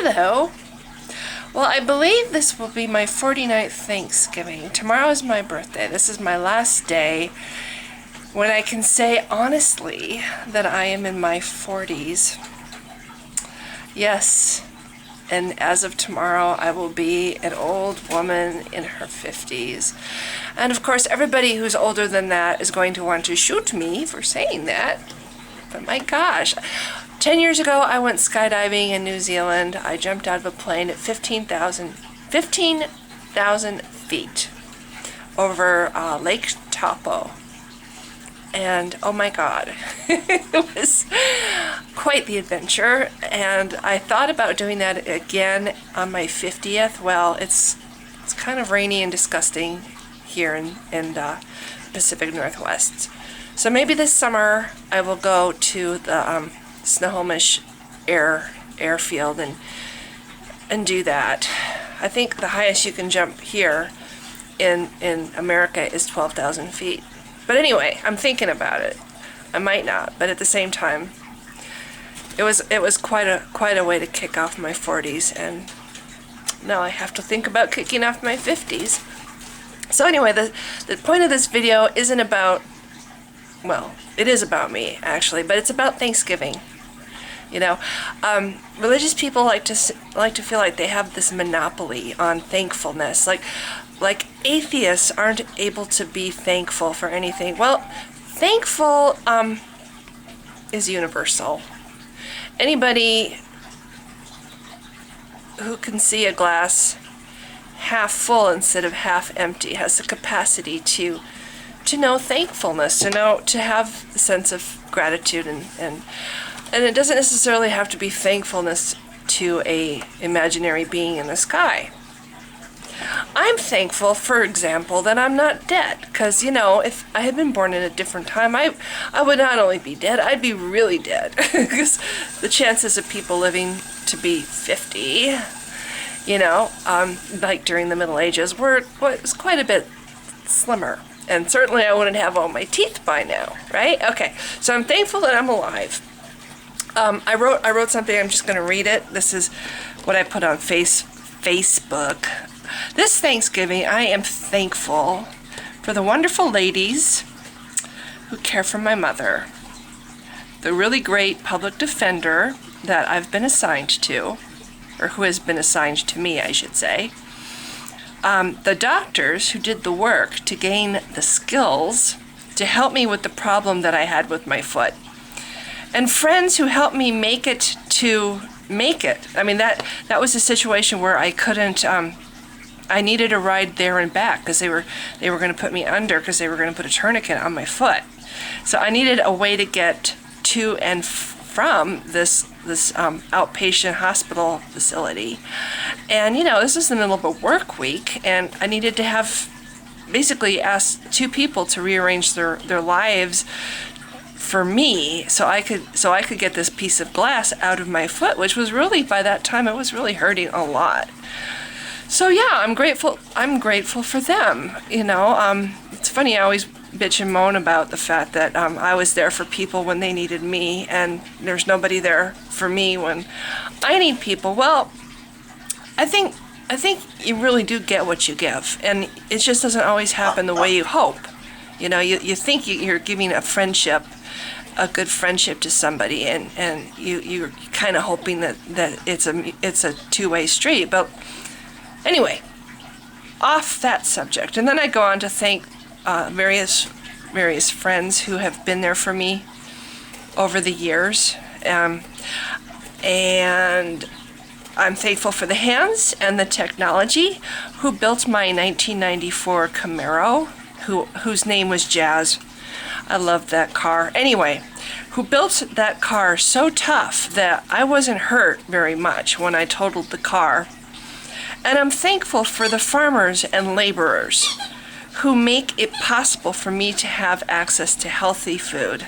Hello. Well, I believe this will be my 49th Thanksgiving. Tomorrow is my birthday. This is my last day when I can say honestly that I am in my 40s. Yes, and as of tomorrow, I will be an old woman in her 50s. And of course, everybody who's older than that is going to want to shoot me for saying that. But my gosh, 10 years ago, I went skydiving in New Zealand. I jumped out of a plane at 15,000 feet over Lake Taupo. And oh my God, it was quite the adventure. And I thought about doing that again on my 50th. Well, it's kind of rainy and disgusting here in the Pacific Northwest. So maybe this summer I will go to the Snohomish airfield and do that. I think the highest you can jump here in America is 12,000 feet. But anyway, I'm thinking about it. I might not, but at the same time, it was quite a way to kick off my 40s, and now I have to think about kicking off my 50s. So anyway, the point of this video isn't about, well, it is about me actually, but it's about Thanksgiving. You know, religious people like to feel like they have this monopoly on thankfulness. Like atheists aren't able to be thankful for anything. Well, thankful is universal. Anybody who can see a glass half full instead of half empty has the capacity to know thankfulness, to have a sense of gratitude, and it doesn't necessarily have to be thankfulness to a imaginary being in the sky. I'm thankful, for example, that I'm not dead, because, if I had been born in a different time, I would not only be dead, I'd be really dead, because the chances of people living to be 50, like during the Middle Ages, was quite a bit slimmer. And certainly I wouldn't have all my teeth by now, right? Okay, so I'm thankful that I'm alive. I wrote something, I'm just going to read it. This is what I put on Facebook. This Thanksgiving, I am thankful for the wonderful ladies who care for my mother, the really great public defender that I've been assigned to, or who has been assigned to me, I should say, the doctors who did the work to gain the skills to help me with the problem that I had with my foot, and friends who helped me make it. I mean, that was a situation where I couldn't, I needed a ride there and back because they were going to put me under because they were going to put a tourniquet on my foot. So I needed a way to get to and from this outpatient hospital facility. And, this is the middle of a work week, and I needed to have basically asked two people to rearrange their lives for me so I could get this piece of glass out of my foot, which was really, by that time, it was really hurting a lot. So yeah, I'm grateful for them. It's funny, I always bitch and moan about the fact that I was there for people when they needed me, and there's nobody there for me when I need people. Well, I think you really do get what you give, and it just doesn't always happen the way you hope. You think you're giving a good friendship to somebody, and you're kind of hoping that it's a two-way street. But anyway, off that subject, and then I go on to thank various friends who have been there for me over the years, and I'm thankful for the hands and the technology who built my 1994 Camaro, whose name was Jazz. I loved that car. Anyway, who built that car so tough that I wasn't hurt very much when I totaled the car. And I'm thankful for the farmers and laborers who make it possible for me to have access to healthy food.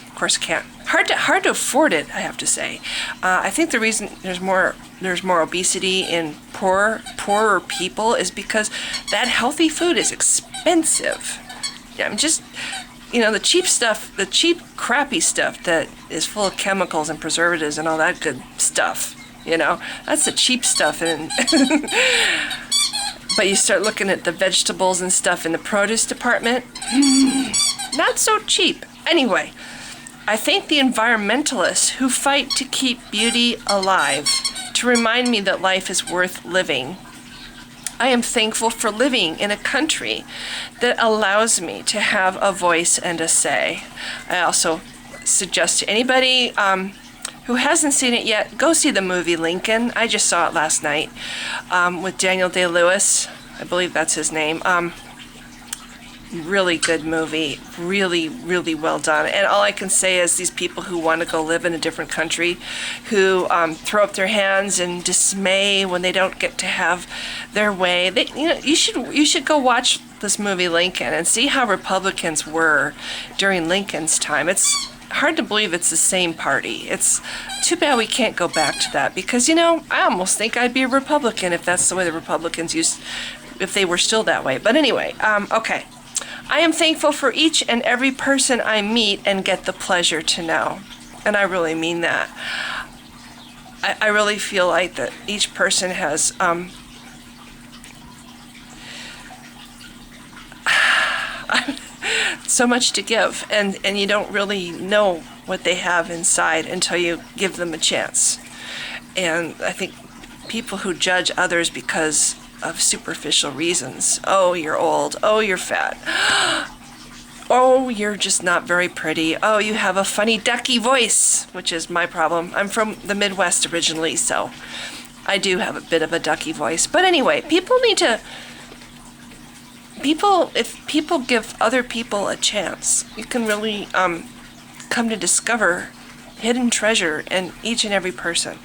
Of course, hard to afford it, I have to say. I think the reason there's more obesity in poorer people is because that healthy food is expensive. Yeah, I'm just, the cheap stuff, the cheap, crappy stuff that is full of chemicals and preservatives and all that good stuff. you know. That's the cheap stuff. And but you start looking at the vegetables and stuff in the produce department, not so cheap. Anyway, I thank the environmentalists who fight to keep beauty alive, to remind me that life is worth living. I am thankful for living in a country that allows me to have a voice and a say. I also suggest to anybody who hasn't seen it yet, go see the movie Lincoln. I just saw it last night with Daniel Day-Lewis. I believe that's his name. Really good movie. Really, really well done. And all I can say is these people who want to go live in a different country, who throw up their hands in dismay when they don't get to have their way. You should go watch this movie Lincoln and see how Republicans were during Lincoln's time. It's hard to believe it's the same party. It's too bad we can't go back to that because, I almost think I'd be a Republican if that's the way the Republicans used, if they were still that way. But anyway, okay. I am thankful for each and every person I meet and get the pleasure to know. And I really mean that. I really feel like that each person has so much to give, and you don't really know what they have inside until you give them a chance. And I think people who judge others because of superficial reasons, oh, you're old, oh, you're fat, oh, you're just not very pretty, oh, you have a funny ducky voice, which is my problem. I'm from the Midwest originally, so I do have a bit of a ducky voice. But anyway, if people give other people a chance, you can really come to discover hidden treasure in each and every person.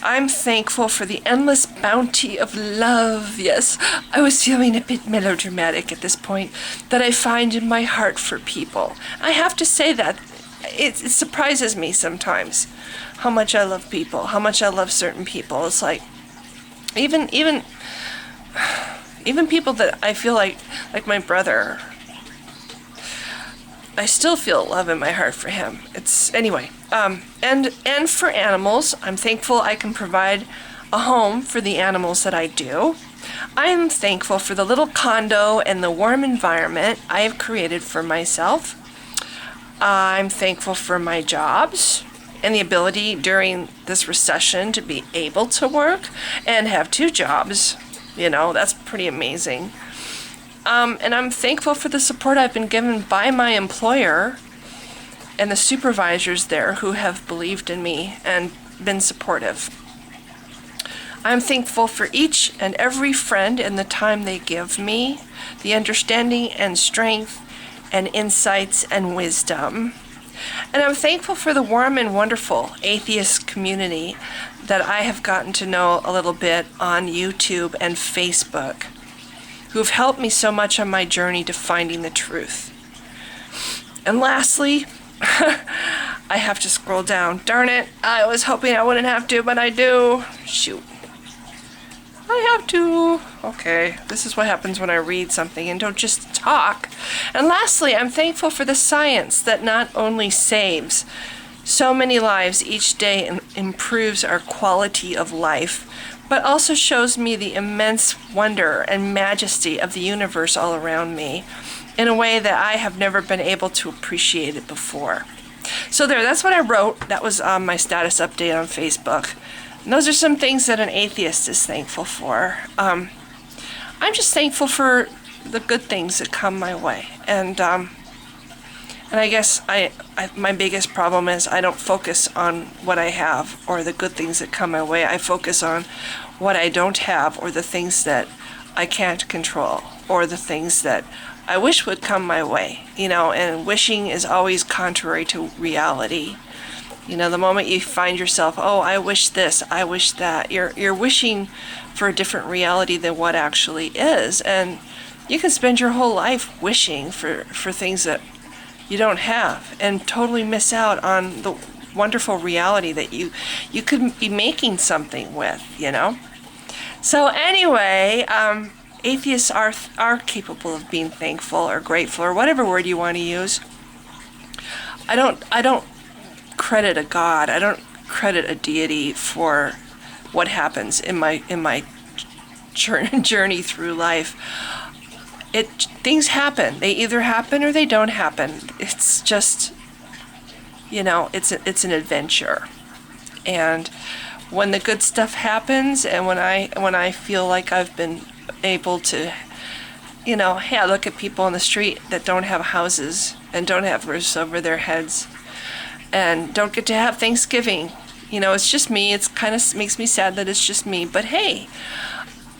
I'm thankful for the endless bounty of love. Yes, I was feeling a bit melodramatic at this point, that I find in my heart for people. I have to say that it surprises me sometimes how much I love people, how much I love certain people. It's like even people that I feel like my brother, I still feel love in my heart for him. Anyway, and for animals, I'm thankful I can provide a home for the animals that I do. I'm thankful for the little condo and the warm environment I have created for myself. I'm thankful for my jobs and the ability during this recession to be able to work and have 2 jobs. That's pretty amazing. And I'm thankful for the support I've been given by my employer and the supervisors there who have believed in me and been supportive. I'm thankful for each and every friend and the time they give me, the understanding and strength and insights and wisdom. And I'm thankful for the warm and wonderful atheist community that I have gotten to know a little bit on YouTube and Facebook, who've helped me so much on my journey to finding the truth. And lastly, I have to scroll down. Darn it, I was hoping I wouldn't have to, but I do. Shoot. I have to. Okay, this is what happens when I read something and don't just talk. And lastly, I'm thankful for the science that not only saves so many lives each day and improves our quality of life, but also shows me the immense wonder and majesty of the universe all around me in a way that I have never been able to appreciate it before. So that's what I wrote. That was my status update on Facebook. And those are some things that an atheist is thankful for. I'm just thankful for the good things that come my way. And I guess my biggest problem is I don't focus on what I have or the good things that come my way. I focus on what I don't have or the things that I can't control or the things that I wish would come my way, and wishing is always contrary to reality. The moment you find yourself, oh, I wish this, I wish that, you're wishing for a different reality than what actually is. And you can spend your whole life wishing for things that you don't have and totally miss out on the wonderful reality that you could be making something with, So anyway, atheists are capable of being thankful or grateful or whatever word you want to use. I don't credit a God. I don't credit a deity for what happens in my journey through life. Things happen. They either happen or they don't happen. It's just, it's an adventure. And when the good stuff happens, and when I feel like I've been able to, hey, I look at people on the street that don't have houses and don't have roofs over their heads and don't get to have Thanksgiving. It's just me. It's kind of makes me sad that it's just me. But hey,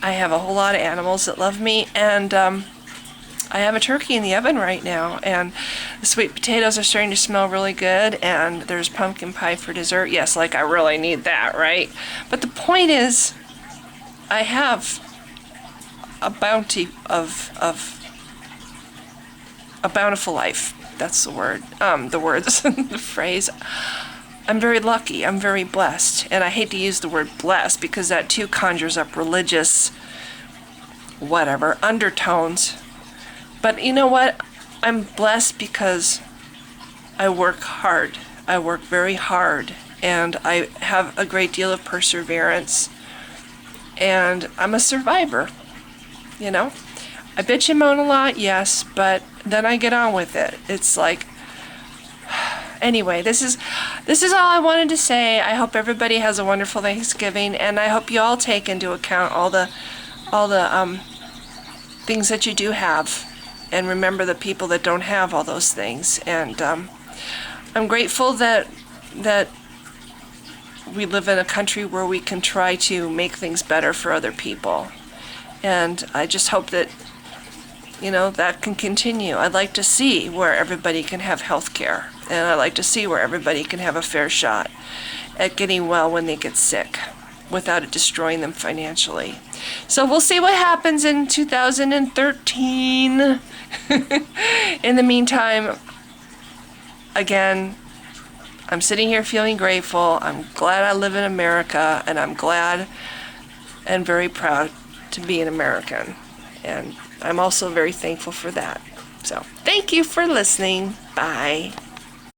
I have a whole lot of animals that love me, and I have a turkey in the oven right now, and the sweet potatoes are starting to smell really good, and there's pumpkin pie for dessert. Yes, like I really need that, right? But the point is, I have a bounty of a bountiful life. That's the word. The words, the phrase. I'm very lucky. I'm very blessed. And I hate to use the word blessed because that too conjures up religious, undertones. But you know what? I'm blessed because I work hard. I work very hard. And I have a great deal of perseverance. And I'm a survivor. I bitch and moan a lot, yes, but then I get on with it. It's like, anyway, this is all I wanted to say. I hope everybody has a wonderful Thanksgiving, and I hope you all take into account all the things that you do have, and remember the people that don't have all those things. And I'm grateful that we live in a country where we can try to make things better for other people. And I just hope that that can continue. I'd like to see where everybody can have health care. And I'd like to see where everybody can have a fair shot at getting well when they get sick without it destroying them financially. So we'll see what happens in 2013. In the meantime, again, I'm sitting here feeling grateful. I'm glad I live in America, and I'm glad and very proud to be an American. And I'm also very thankful for that. So thank you for listening. Bye.